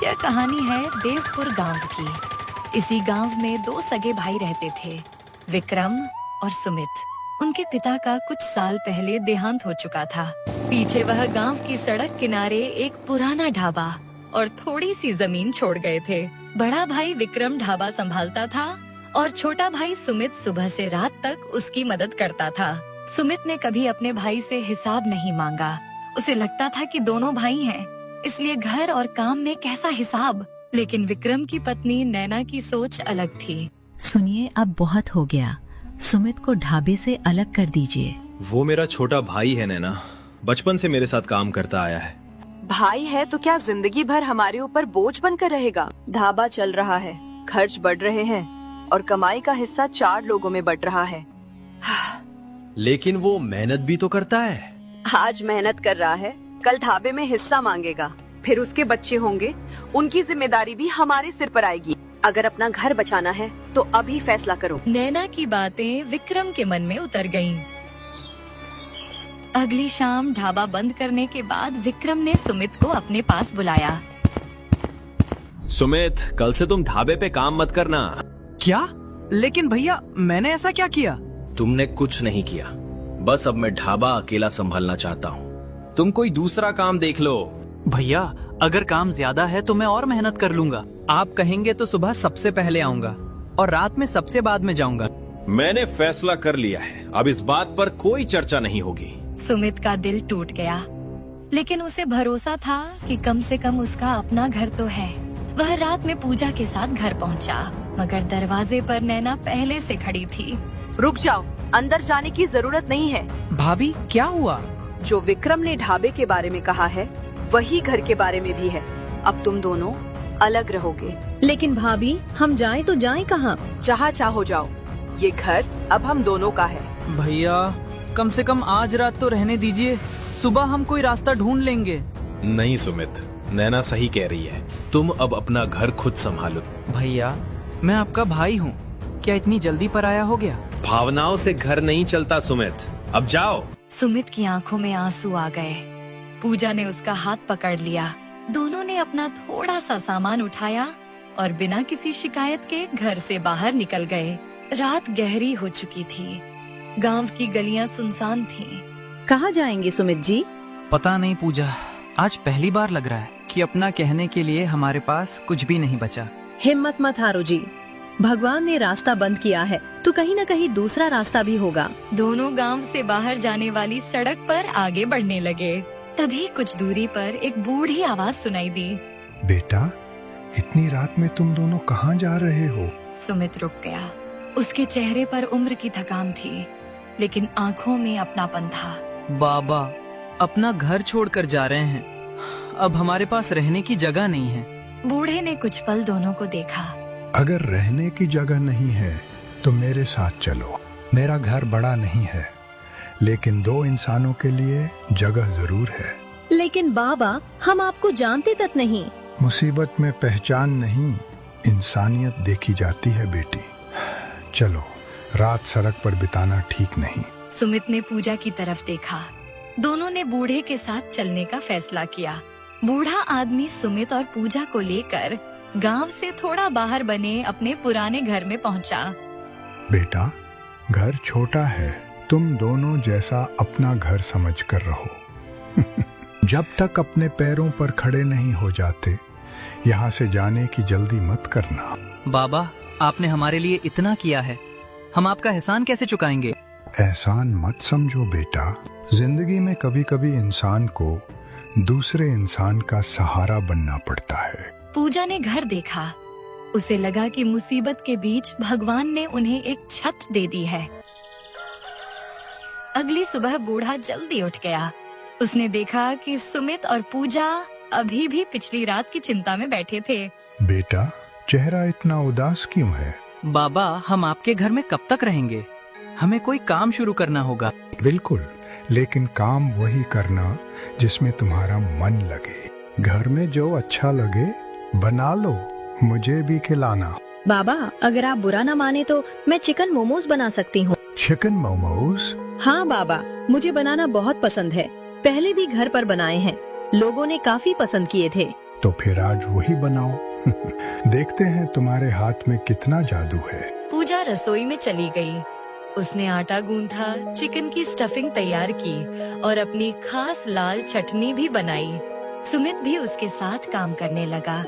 यह कहानी है देवपुर गांव की। इसी गांव में दो सगे भाई रहते थे, विक्रम और सुमित। उनके पिता का कुछ साल पहले देहांत हो चुका था। पीछे वह गांव की सड़क किनारे एक पुराना ढाबा और थोड़ी सी जमीन छोड़ गए थे। बड़ा भाई विक्रम ढाबा संभालता था और छोटा भाई सुमित सुबह से रात तक उसकी मदद करता था। सुमित ने कभी अपने भाई से हिसाब नहीं मांगा। उसे लगता था कि दोनों भाई हैं, इसलिए घर और काम में कैसा हिसाब। लेकिन विक्रम की पत्नी नैना की सोच अलग थी। सुनिए, अब बहुत हो गया। सुमित को ढाबे से अलग कर दीजिए। वो मेरा छोटा भाई है नैना, बचपन से मेरे साथ काम करता आया है। भाई है तो क्या जिंदगी भर हमारे ऊपर बोझ बनकर रहेगा? ढाबा चल रहा है, खर्च बढ़ रहे हैं और कमाई का हिस्सा 4 लोगों में बंट रहा है। लेकिन वो मेहनत भी तो करता है। आज मेहनत कर रहा है, कल ढाबे में हिस्सा मांगेगा, फिर उसके बच्चे होंगे, उनकी जिम्मेदारी भी हमारे सिर पर आएगी। अगर अपना घर बचाना है तो अभी फैसला करो। नैना की बातें विक्रम के मन में उतर गईं। अगली शाम ढाबा बंद करने के बाद विक्रम ने सुमित को अपने पास बुलाया। सुमित, कल से तुम ढाबे पे काम मत करना। क्या? लेकिन भैया, मैंने ऐसा क्या किया? तुमने कुछ नहीं किया, बस अब मैं ढाबा अकेला संभालना चाहता हूँ। तुम कोई दूसरा काम देख लो। भैया, अगर काम ज्यादा है तो मैं और मेहनत कर लूंगा। आप कहेंगे तो सुबह सबसे पहले आऊंगा और रात में सबसे बाद में जाऊंगा। मैंने फैसला कर लिया है, अब इस बात पर कोई चर्चा नहीं होगी। सुमित का दिल टूट गया, लेकिन उसे भरोसा था कि कम से कम उसका अपना घर तो है। वह रात में पूजा के साथ घर पहुंचा, मगर दरवाजे पर नैना पहले से खड़ी थी। रुक जाओ, अंदर जाने की जरूरत नहीं है। भाभी, क्या हुआ? जो विक्रम ने ढाबे के बारे में कहा है वही घर के बारे में भी है। अब तुम दोनों अलग रहोगे। लेकिन भाभी, हम जाएं तो जाएं कहाँ? जहाँ चाहो जाओ, ये घर अब हम दोनों का है। भैया, कम से कम आज रात तो रहने दीजिए, सुबह हम कोई रास्ता ढूंढ लेंगे। नहीं सुमित, नैना सही कह रही है, तुम अब अपना घर खुद संभालो। भैया, मैं आपका भाई हूँ, क्या इतनी जल्दी पराया हो गया? भावनाओं से घर नहीं चलता सुमित, अब जाओ। सुमित की आंखों में आंसू आ गए। पूजा ने उसका हाथ पकड़ लिया। दोनों ने अपना थोड़ा सा सामान उठाया और बिना किसी शिकायत के घर से बाहर निकल गए। रात गहरी हो चुकी थी, गांव की गलियां सुनसान थीं। कहाँ जाएंगे सुमित जी? पता नहीं पूजा, आज पहली बार लग रहा है कि अपना कहने के लिए हमारे पास कुछ भी नहीं बचा। हिम्मत मत हारो जी, भगवान ने रास्ता बंद किया है तो कहीं न कहीं दूसरा रास्ता भी होगा। दोनों गांव से बाहर जाने वाली सड़क पर आगे बढ़ने लगे। तभी कुछ दूरी पर एक बूढ़ी आवाज सुनाई दी। बेटा, इतनी रात में तुम दोनों कहाँ जा रहे हो? सुमित रुक गया। उसके चेहरे पर उम्र की थकान थी, लेकिन आंखों में अपनापन था। बाबा, अपना घर छोड़कर जा रहे हैं, अब हमारे पास रहने की जगह नहीं है। बूढ़े ने कुछ पल दोनों को देखा। अगर रहने की जगह नहीं है तो मेरे साथ चलो। मेरा घर बड़ा नहीं है, लेकिन 2 इंसानों के लिए जगह जरूर है। लेकिन बाबा, हम आपको जानते तक नहीं। मुसीबत में पहचान नहीं, इंसानियत देखी जाती है बेटी। चलो, रात सड़क पर बिताना ठीक नहीं। सुमित ने पूजा की तरफ देखा। दोनों ने बूढ़े के साथ चलने का फैसला किया। बूढ़ा आदमी सुमित और पूजा को लेकर गांव से थोड़ा बाहर बने अपने पुराने घर में पहुंचा। बेटा, घर छोटा है, तुम दोनों जैसा अपना घर समझकर रहो। जब तक अपने पैरों पर खड़े नहीं हो जाते, यहाँ से जाने की जल्दी मत करना। बाबा, आपने हमारे लिए इतना किया है, हम आपका एहसान कैसे चुकाएंगे? एहसान मत समझो बेटा, जिंदगी में कभी कभी इंसान को दूसरे इंसान का सहारा बनना पड़ता है। पूजा ने घर देखा। उसे लगा कि मुसीबत के बीच भगवान ने उन्हें एक छत दे दी है। अगली सुबह बूढ़ा जल्दी उठ गया। उसने देखा कि सुमित और पूजा अभी भी पिछली रात की चिंता में बैठे थे। बेटा, चेहरा इतना उदास क्यों है? बाबा, हम आपके घर में कब तक रहेंगे? हमें कोई काम शुरू करना होगा। बिल्कुल, लेकिन काम वही करना जिसमें तुम्हारा मन लगे। घर में जो अच्छा लगे बना लो, मुझे भी खिलाना। बाबा, अगर आप बुरा न माने तो मैं चिकन मोमोज बना सकती हूँ। चिकन मोमोज? हाँ बाबा, मुझे बनाना बहुत पसंद है। पहले भी घर पर बनाए हैं, लोगों ने काफी पसंद किए थे। तो फिर आज वही बनाओ। देखते हैं तुम्हारे हाथ में कितना जादू है। पूजा रसोई में चली गई। उसने आटा गूंथा, चिकन की स्टफिंग तैयार की और अपनी खास लाल चटनी भी बनाई। सुमित भी उसके साथ काम करने लगा।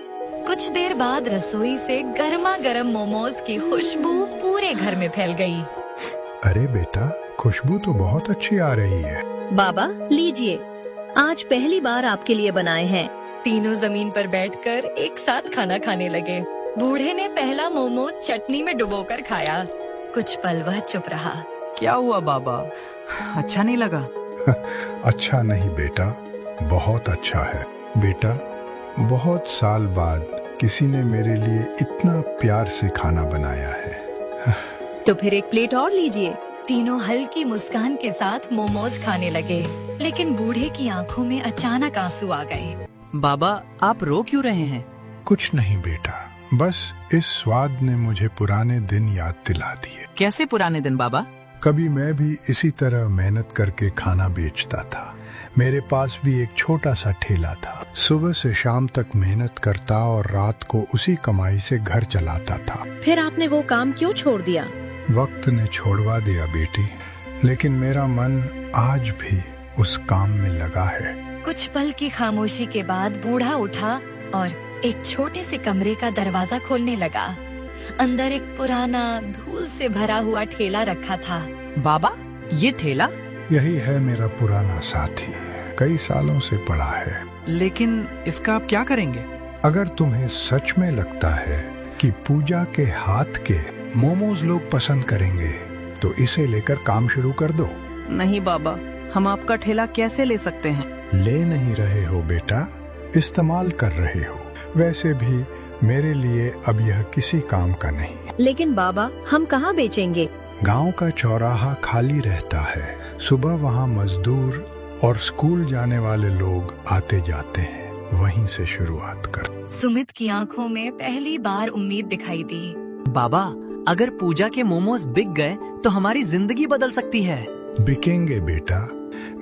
कुछ देर बाद रसोई से गर्मा गर्म मोमोज की खुशबू पूरे घर में फैल गई। अरे बेटा, खुशबू तो बहुत अच्छी आ रही है। बाबा लीजिए, आज पहली बार आपके लिए बनाए हैं। तीनों जमीन पर बैठकर एक साथ खाना खाने लगे। बूढ़े ने पहला मोमो चटनी में डुबोकर खाया। कुछ पल वह चुप रहा। क्या हुआ बाबा, अच्छा नहीं लगा? अच्छा नहीं बेटा, बहुत अच्छा है। बेटा, बहुत साल बाद किसी ने मेरे लिए इतना प्यार से खाना बनाया है। तो फिर एक प्लेट और लीजिए। तीनों हल्की मुस्कान के साथ मोमोज खाने लगे, लेकिन बूढ़े की आंखों में अचानक आंसू आ गए। बाबा, आप रो क्यों रहे हैं? कुछ नहीं बेटा, बस इस स्वाद ने मुझे पुराने दिन याद दिला दिए। कैसे पुराने दिन बाबा? कभी मैं भी इसी तरह मेहनत करके खाना बेचता था। मेरे पास भी एक छोटा सा ठेला था। सुबह से शाम तक मेहनत करता और रात को उसी कमाई से घर चलाता था। फिर आपने वो काम क्यों छोड़ दिया? वक्त ने छोड़वा दिया बेटी, लेकिन मेरा मन आज भी उस काम में लगा है। कुछ पल की खामोशी के बाद बूढ़ा उठा और एक छोटे से कमरे का दरवाजा खोलने लगा। अंदर एक पुराना धूल से भरा हुआ ठेला रखा था। बाबा, ये ठेला? यही है मेरा पुराना साथी, कई सालों से पड़ा है। लेकिन इसका आप क्या करेंगे? अगर तुम्हें सच में लगता है कि पूजा के हाथ के मोमोज लोग पसंद करेंगे, तो इसे लेकर काम शुरू कर दो। नहीं बाबा, हम आपका ठेला कैसे ले सकते हैं? ले नहीं रहे हो बेटा, इस्तेमाल कर रहे हो। वैसे भी मेरे लिए अब यह किसी काम का नहीं। लेकिन बाबा, हम कहाँ बेचेंगे? गांव का चौराहा खाली रहता है। सुबह वहाँ मजदूर और स्कूल जाने वाले लोग आते जाते हैं। वहीं से शुरुआत कर। सुमित की आंखों में पहली बार उम्मीद दिखाई दी। बाबा, अगर पूजा के मोमोज बिक गए तो हमारी जिंदगी बदल सकती है। बिकेंगे बेटा,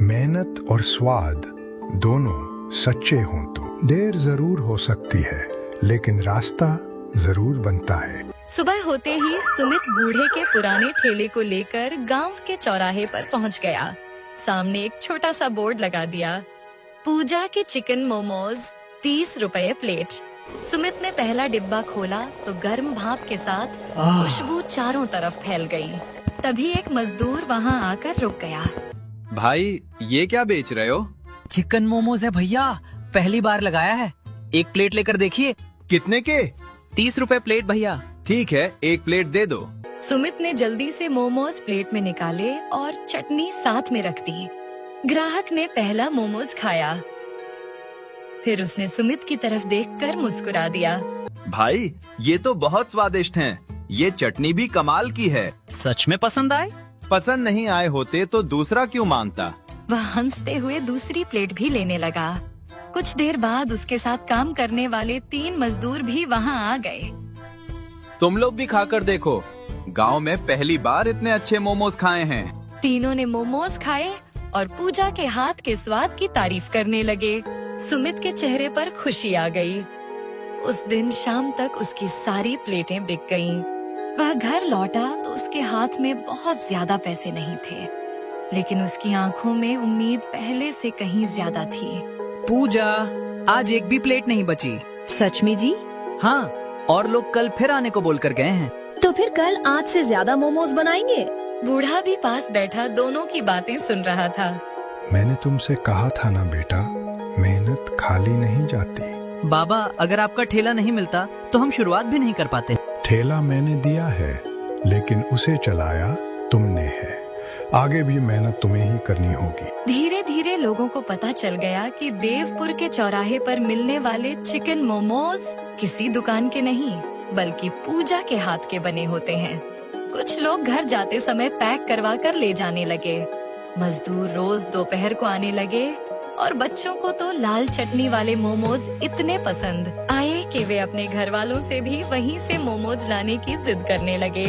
मेहनत और स्वाद दोनों सच्चे हों तो। देर जरूर हो सकती है, लेकिन रास्ता जरूर बनता है। सुबह होते ही सुमित बूढ़े के पुराने ठेले को लेकर गांव के चौराहे पर पहुंच गया। सामने एक छोटा सा बोर्ड लगा दिया, पूजा के चिकन मोमोज 30 रुपए प्लेट। सुमित ने पहला डिब्बा खोला तो गर्म भाप के साथ खुशबू चारों तरफ फैल गई। तभी एक मजदूर वहां आकर रुक गया। भाई, ये क्या बेच रहे हो? चिकन मोमोज है भैया, पहली बार लगाया है। एक प्लेट लेकर देखिए। कितने के? 30 रुपए प्लेट भैया। ठीक है, एक प्लेट दे दो। सुमित ने जल्दी से मोमोज प्लेट में निकाले और चटनी साथ में रख दी। ग्राहक ने पहला मोमोज खाया, फिर उसने सुमित की तरफ देखकर मुस्कुरा दिया। भाई, ये तो बहुत स्वादिष्ट हैं। ये चटनी भी कमाल की है। सच में पसंद आए? पसंद नहीं आए होते तो दूसरा क्यों मांगता? वह हंसते हुए दूसरी प्लेट भी लेने लगा। कुछ देर बाद उसके साथ काम करने वाले 3 मजदूर भी वहां आ गए। तुम लोग भी खाकर देखो, गांव में पहली बार इतने अच्छे मोमोज खाए हैं। तीनों ने मोमोज खाए और पूजा के हाथ के स्वाद की तारीफ करने लगे। सुमित के चेहरे पर खुशी आ गई। उस दिन शाम तक उसकी सारी प्लेटें बिक गईं। वह घर लौटा तो उसके हाथ में बहुत ज्यादा पैसे नहीं थे, लेकिन उसकी आंखों में उम्मीद पहले से कहीं ज्यादा थी। पूजा, आज एक भी प्लेट नहीं बची। सच में जी? हाँ, और लोग कल फिर आने को बोलकर गए हैं। तो फिर कल आज से ज्यादा मोमोज बनाएंगे। बूढ़ा भी पास बैठा दोनों की बातें सुन रहा था। मैंने तुमसे कहा था ना बेटा, मेहनत खाली नहीं जाती। बाबा, अगर आपका ठेला नहीं मिलता तो हम शुरुआत भी नहीं कर पाते। ठेला मैंने दिया है, लेकिन उसे चलाया तुमने है। आगे भी मेहनत तुम्हें ही करनी होगी। धीरे धीरे लोगों को पता चल गया कि देवपुर के चौराहे पर मिलने वाले चिकन मोमोज किसी दुकान के नहीं, बल्कि पूजा के हाथ के बने होते हैं। कुछ लोग घर जाते समय पैक करवा कर ले जाने लगे। मजदूर रोज दोपहर को आने लगे और बच्चों को तो लाल चटनी वाले मोमोज इतने पसंद आए कि वे अपने घर वालों से भी वहीं से मोमोज लाने की जिद करने लगे।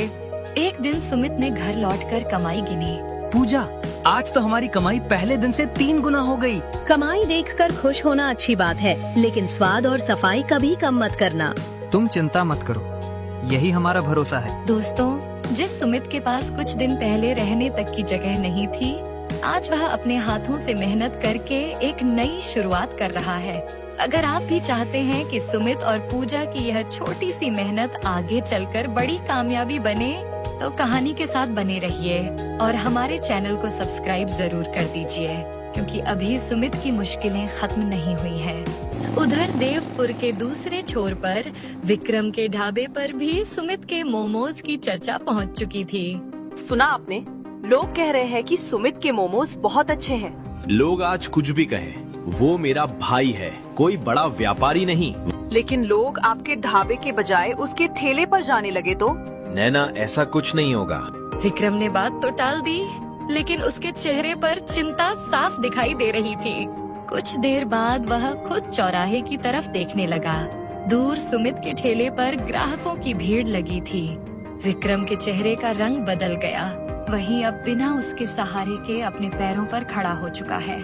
एक दिन सुमित ने घर लौटकर कमाई गिनी। पूजा, आज तो हमारी कमाई पहले दिन से 3 गुना हो गई। कमाई देखकर खुश होना अच्छी बात है, लेकिन स्वाद और सफाई कभी कम मत करना। तुम चिंता मत करो, यही हमारा भरोसा है। दोस्तों, जिस सुमित के पास कुछ दिन पहले रहने तक की जगह नहीं थी, आज वह अपने हाथों से मेहनत करके एक नई शुरुआत कर रहा है। अगर आप भी चाहते हैं कि सुमित और पूजा की यह छोटी सी मेहनत आगे चलकर बड़ी कामयाबी बने, तो कहानी के साथ बने रहिए और हमारे चैनल को सब्सक्राइब जरूर कर दीजिए, क्योंकि अभी सुमित की मुश्किलें खत्म नहीं हुई हैं। उधर देवपुर के दूसरे छोर पर विक्रम के ढाबे पर भी सुमित के मोमोज की चर्चा पहुंच चुकी थी। सुना आपने? लोग कह रहे हैं कि सुमित के मोमोज बहुत अच्छे हैं। लोग आज कुछ भी कहें, वो मेरा भाई है, कोई बड़ा व्यापारी नहीं। लेकिन लोग आपके ढाबे के बजाय उसके ठेले पर जाने लगे तो? नैना, ऐसा कुछ नहीं होगा। विक्रम ने बात तो टाल दी, लेकिन उसके चेहरे पर चिंता साफ दिखाई दे रही थी। कुछ देर बाद वह खुद चौराहे की तरफ देखने लगा। दूर सुमित के ठेले पर ग्राहकों की भीड़ लगी थी। विक्रम के चेहरे का रंग बदल गया। वही अब बिना उसके सहारे के अपने पैरों पर खड़ा हो चुका है।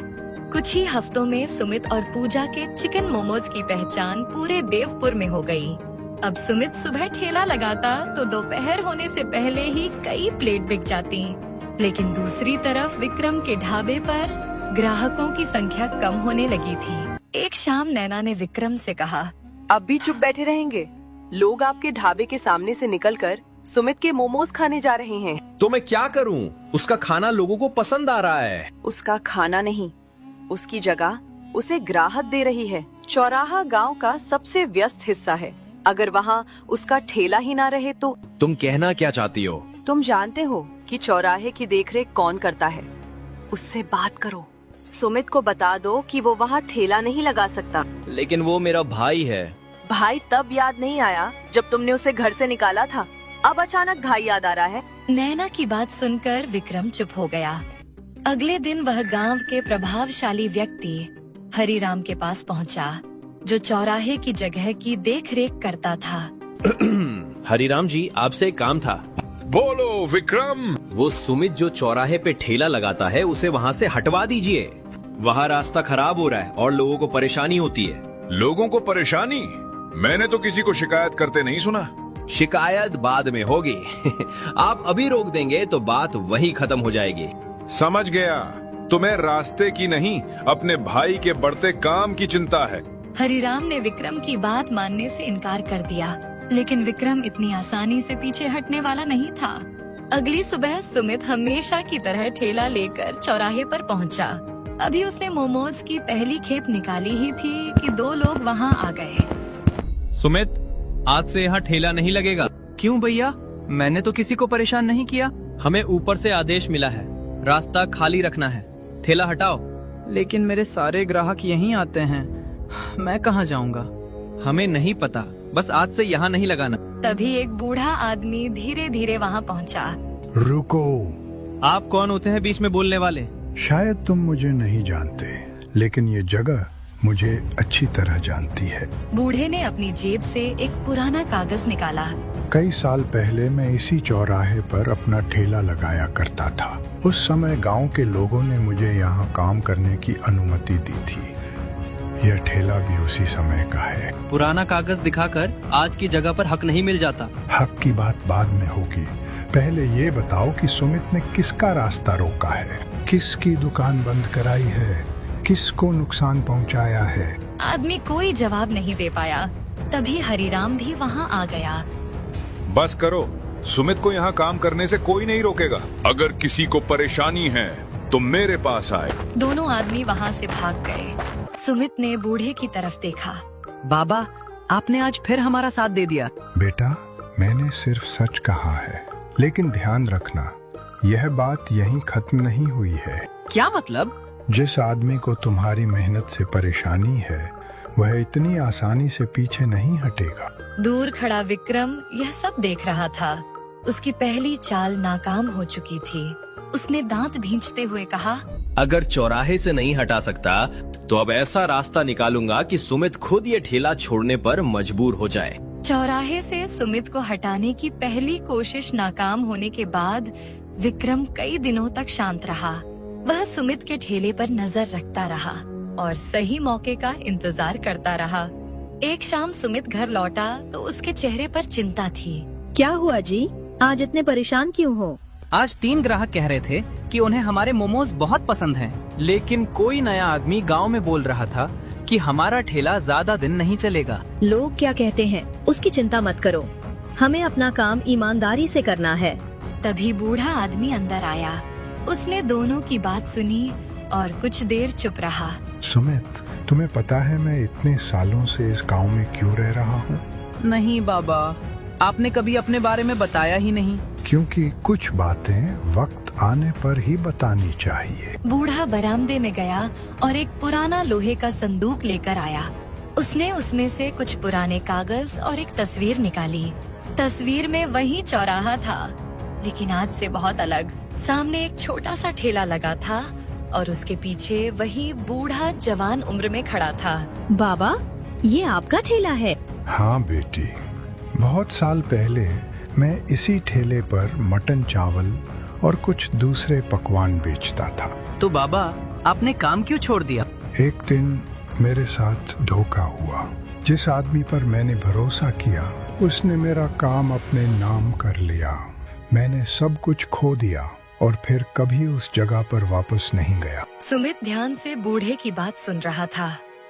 कुछ ही हफ्तों में सुमित और पूजा के चिकन मोमोज की पहचान पूरे देवपुर में हो गई। अब सुमित सुबह ठेला लगाता तो दोपहर होने से पहले ही कई प्लेट बिक जाती, लेकिन दूसरी तरफ विक्रम के ढाबे पर ग्राहकों की संख्या कम होने लगी थी। एक शाम नैना ने विक्रम से कहा, अब भी चुप बैठे रहेंगे? लोग आपके ढाबे के सामने से निकलकर सुमित के मोमोज खाने जा रहे हैं। तो मैं क्या करूं? उसका खाना लोगों को पसंद आ रहा है। उसका खाना नहीं, उसकी जगह उसे ग्राहक दे रही है। चौराहा गांव का सबसे व्यस्त हिस्सा है। अगर वहाँ उसका ठेला ही ना रहे तो? तुम कहना क्या चाहती हो? तुम जानते हो कि चौराहे की देखरेख कौन करता है? उससे बात करो। सुमित को बता दो कि वो वहाँ ठेला नहीं लगा सकता। लेकिन वो मेरा भाई है। भाई तब याद नहीं आया जब तुमने उसे घर से निकाला था। अब अचानक भाई याद आ रहा है? नैना की बात सुनकर विक्रम चुप हो गया। अगले दिन वह गांव के प्रभावशाली व्यक्ति हरिराम के पास पहुंचा, जो चौराहे की जगह की देखरेख करता था। हरिराम जी, आपसे एक काम था। बोलो विक्रम। वो सुमित जो चौराहे पे ठेला लगाता है, उसे वहाँ से हटवा दीजिए। वहाँ रास्ता खराब हो रहा है और लोगों को परेशानी होती है। लोगों को परेशानी? मैंने तो किसी को शिकायत करते नहीं सुना। शिकायत बाद में होगी। आप अभी रोक देंगे तो बात वहीं खत्म हो जाएगी। समझ गया, तुम्हें रास्ते की नहीं, अपने भाई के बढ़ते काम की चिंता है। हरिराम ने विक्रम की बात मानने से इनकार कर दिया, लेकिन विक्रम इतनी आसानी से पीछे हटने वाला नहीं था। अगली सुबह सुमित हमेशा की तरह ठेला लेकर चौराहे पर पहुंचा। अभी उसने मोमोज की पहली खेप निकाली ही थी कि 2 लोग वहां आ गए। सुमित, आज से यहाँ ठेला नहीं लगेगा। क्यों भैया? मैंने तो किसी को परेशान नहीं किया। हमें ऊपर से आदेश मिला है, रास्ता खाली रखना है, ठेला हटाओ। लेकिन मेरे सारे ग्राहक यहीं आते हैं, मैं कहाँ जाऊँगा? हमें नहीं पता, बस आज से यहाँ नहीं लगाना। तभी एक बूढ़ा आदमी धीरे धीरे वहां पहुंचा। रुको, आप कौन होते हैं बीच में बोलने वाले? शायद तुम मुझे नहीं जानते, लेकिन ये जगह मुझे अच्छी तरह जानती है। बूढ़े ने अपनी जेब से एक पुराना कागज निकाला। कई साल पहले मैं इसी चौराहे पर अपना ठेला लगाया करता था। उस समय गांव के लोगों ने मुझे यहाँ काम करने की अनुमति दी थी। यह ठेला भी उसी समय का है। पुराना कागज दिखाकर आज की जगह पर हक नहीं मिल जाता। हक की बात बाद में होगी, पहले ये बताओ कि सुमित ने किसका रास्ता रोका है, किसकी दुकान बंद कराई है, किसको नुकसान पहुंचाया है? आदमी कोई जवाब नहीं दे पाया। तभी हरिराम भी वहां आ गया। बस करो, सुमित को यहाँ काम करने से कोई नहीं रोकेगा। अगर किसी को परेशानी है तो मेरे पास आए। दोनों आदमी वहां से भाग गए। सुमित ने बूढ़े की तरफ देखा। बाबा, आपने आज फिर हमारा साथ दे दिया। बेटा, मैंने सिर्फ सच कहा है, लेकिन ध्यान रखना, यह बात यहीं खत्म नहीं हुई है। क्या मतलब? जिस आदमी को तुम्हारी मेहनत से परेशानी है, वह इतनी आसानी से पीछे नहीं हटेगा। दूर खड़ा विक्रम यह सब देख रहा था। उसकी पहली चाल नाकाम हो चुकी थी। उसने दांत भींचते हुए कहा, अगर चौराहे से नहीं हटा सकता तो अब ऐसा रास्ता निकालूंगा कि सुमित खुद ये ठेला छोड़ने पर मजबूर हो जाए। चौराहे से सुमित को हटाने की पहली कोशिश नाकाम होने के बाद विक्रम कई दिनों तक शांत रहा। वह सुमित के ठेले पर नजर रखता रहा और सही मौके का इंतजार करता रहा। एक शाम सुमित घर लौटा तो उसके चेहरे पर चिंता थी। क्या हुआ जी, आज इतने परेशान क्यों हो? आज 3 ग्राहक कह रहे थे कि उन्हें हमारे मोमोज बहुत पसंद हैं, लेकिन कोई नया आदमी गांव में बोल रहा था कि हमारा ठेला ज्यादा दिन नहीं चलेगा। लोग क्या कहते हैं उसकी चिंता मत करो, हमें अपना काम ईमानदारी से करना है। तभी बूढ़ा आदमी अंदर आया। उसने दोनों की बात सुनी और कुछ देर चुप रहा। सुमित, तुम्हें पता है मैं इतने सालों से इस गांव में क्यों रह रहा हूँ? नहीं बाबा, आपने कभी अपने बारे में बताया ही नहीं। क्योंकि कुछ बातें वक्त आने पर ही बतानी चाहिए। बूढ़ा बरामदे में गया और एक पुराना लोहे का संदूक लेकर आया। उसने उसमें से कुछ पुराने कागज और एक तस्वीर निकाली। तस्वीर में वही चौराहा था, लेकिन आज से बहुत अलग। सामने एक छोटा सा ठेला लगा था और उसके पीछे वही बूढ़ा जवान उम्र में खड़ा था। बाबा, ये आपका ठेला है? हाँ बेटी, बहुत साल पहले मैं इसी ठेले पर मटन चावल और कुछ दूसरे पकवान बेचता था। तो बाबा, आपने काम क्यों छोड़ दिया? एक दिन मेरे साथ धोखा हुआ। जिस आदमी पर मैंने भरोसा किया उसने मेरा काम अपने नाम कर लिया। मैंने सब कुछ खो दिया और फिर कभी उस जगह पर वापस नहीं गया। सुमित ध्यान से बूढ़े की बात सुन रहा था।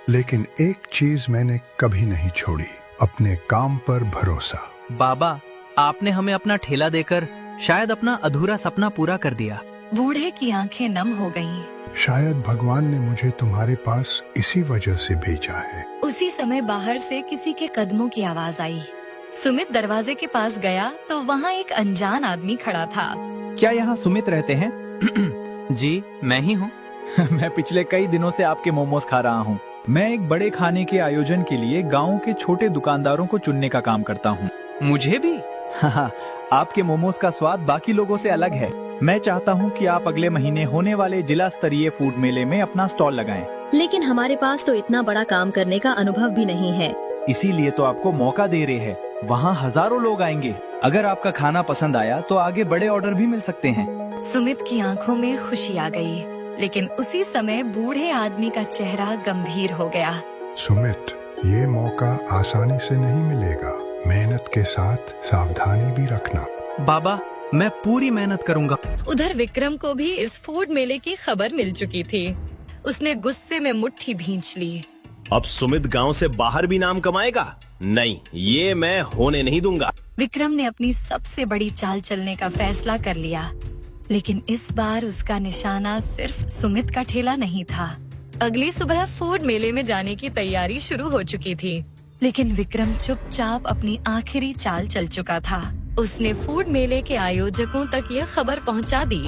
लेकिन एक चीज मैंने कभी नहीं छोड़ी, अपने काम पर भरोसा। बाबा, आपने हमें अपना ठेला देकर शायद अपना अधूरा सपना पूरा कर दिया। बूढ़े की आंखें नम हो गईं। शायद भगवान ने मुझे तुम्हारे पास इसी वजह से भेजा है। उसी समय बाहर से किसी के कदमों की आवाज आई। सुमित दरवाजे के पास गया तो वहाँ एक अनजान आदमी खड़ा था। क्या यहाँ सुमित रहते हैं? जी, मैं ही हूँ। मैं पिछले कई दिनों से आपके मोमोज खा रहा हूँ। मैं एक बड़े खाने के आयोजन के लिए गांव के छोटे दुकानदारों को चुनने का काम करता हूँ। मुझे भी? हाँ, आपके मोमोज का स्वाद बाकी लोगों से अलग है। मैं चाहता हूँ कि आप अगले महीने होने वाले जिला स्तरीय फूड मेले में अपना स्टॉल लगाएं। लेकिन हमारे पास तो इतना बड़ा काम करने का अनुभव भी नहीं है। इसीलिए तो आपको मौका दे रहे हैं। वहाँ हजारों लोग आएंगे। अगर आपका खाना पसंद आया तो आगे बड़े ऑर्डर भी मिल सकते हैं। सुमित की आंखों में खुशी आ गई, लेकिन उसी समय बूढ़े आदमी का चेहरा गंभीर हो गया। सुमित, ये मौका आसानी से नहीं मिलेगा। मेहनत के साथ सावधानी भी रखना। बाबा, मैं पूरी मेहनत करूँगा। उधर विक्रम को भी इस फूड मेले की खबर मिल चुकी थी। उसने गुस्से में मुट्ठी भींच ली। अब सुमित गांव से बाहर भी नाम कमाएगा? नहीं, ये मैं होने नहीं दूंगा। विक्रम ने अपनी सबसे बड़ी चाल चलने का फैसला कर लिया, लेकिन इस बार उसका निशाना सिर्फ सुमित का ठेला नहीं था। अगली सुबह फूड मेले में जाने की तैयारी शुरू हो चुकी थी, लेकिन विक्रम चुपचाप अपनी आखिरी चाल चल चुका था। उसने फूड मेले के आयोजकों तक यह खबर पहुंचा दी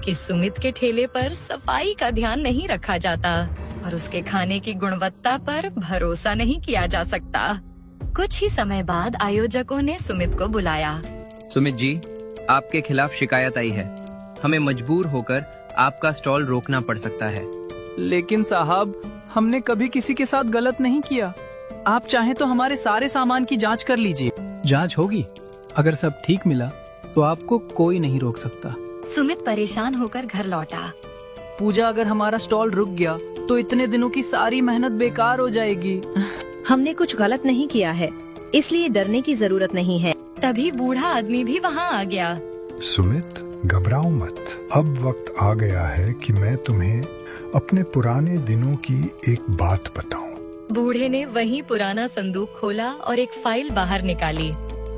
कि सुमित के ठेले पर सफाई का ध्यान नहीं रखा जाता और उसके खाने की गुणवत्ता पर भरोसा नहीं किया जा सकता। कुछ ही समय बाद आयोजकों ने सुमित को बुलाया। सुमित जी, आपके खिलाफ शिकायत आई है। हमें मजबूर होकर आपका स्टॉल रोकना पड़ सकता है। लेकिन साहब, हमने कभी किसी के साथ गलत नहीं किया। आप चाहें तो हमारे सारे सामान की जांच कर लीजिए। जांच होगी। अगर सब ठीक मिला तो आपको कोई नहीं रोक सकता। सुमित परेशान होकर घर लौटा। पूजा, अगर हमारा स्टॉल रुक गया तो इतने दिनों की सारी मेहनत बेकार हो जाएगी। हमने कुछ गलत नहीं किया है, इसलिए डरने की जरूरत नहीं है। तभी बूढ़ा आदमी भी वहाँ आ गया। सुमित, घबराओ मत। अब वक्त आ गया है कि मैं तुम्हें अपने पुराने दिनों की एक बात बताऊं। बूढ़े ने वही पुराना संदूक खोला और एक फाइल बाहर निकाली।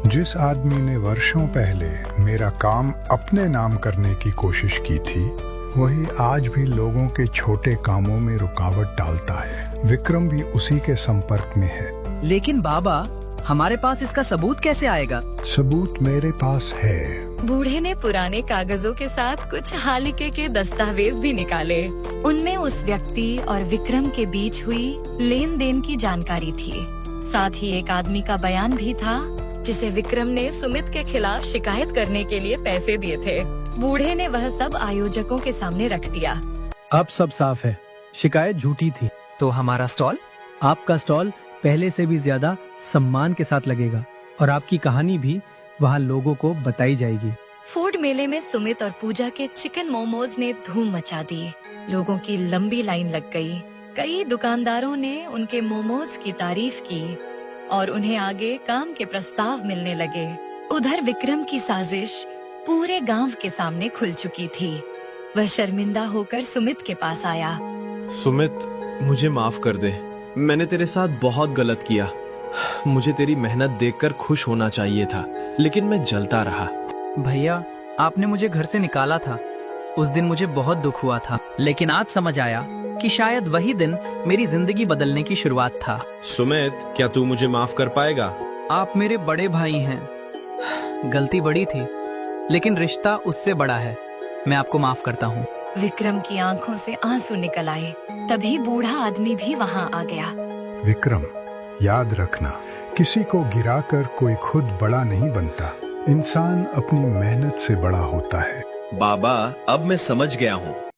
जिस आदमी ने वर्षों पहले मेरा काम अपने नाम करने की कोशिश की थी, वही आज भी लोगों के छोटे कामों में रुकावट डालता है। विक्रम भी उसी के संपर्क में है। लेकिन बाबा, हमारे पास इसका सबूत कैसे आएगा? सबूत मेरे पास है। बूढ़े ने पुराने कागजों के साथ कुछ हालिके के दस्तावेज भी निकाले। उनमें उस व्यक्ति और विक्रम के बीच हुई लेन देन की जानकारी थी। साथ ही एक आदमी का बयान भी था जिसे विक्रम ने सुमित के खिलाफ शिकायत करने के लिए पैसे दिए थे। बूढ़े ने वह सब आयोजकों के सामने रख दिया। अब सब साफ है। शिकायत झूठी थी। तो हमारा स्टॉल? आपका स्टॉल पहले से भी ज्यादा सम्मान के साथ लगेगा और आपकी कहानी भी वहाँ लोगों को बताई जाएगी। फूड मेले में सुमित और पूजा के चिकन मोमोज ने धूम मचा दी। लोगों की लंबी लाइन लग गई। कई दुकानदारों ने उनके मोमोज की तारीफ की और उन्हें आगे काम के प्रस्ताव मिलने लगे। उधर विक्रम की साजिश पूरे गांव के सामने खुल चुकी थी। वह शर्मिंदा होकर सुमित के पास आया। सुमित, मुझे माफ कर दे। मैंने तेरे साथ बहुत गलत किया। मुझे तेरी मेहनत देखकर खुश होना चाहिए था, लेकिन मैं जलता रहा। भैया, आपने मुझे घर से निकाला था। उस दिन मुझे बहुत दुख हुआ था, लेकिन आज समझ आया कि शायद वही दिन मेरी जिंदगी बदलने की शुरुआत था। सुमित, क्या तू मुझे माफ कर पाएगा? आप मेरे बड़े भाई हैं। गलती बड़ी थी, लेकिन रिश्ता उससे बड़ा है। मैं आपको माफ करता हूँ। विक्रम की आंखों से आंसू निकल आए। तभी बूढ़ा आदमी भी वहाँ आ गया। विक्रम, याद रखना, किसी को गिराकर कोई खुद बड़ा नहीं बनता। इंसान अपनी मेहनत से बड़ा होता है। बाबा, अब मैं समझ गया हूँ।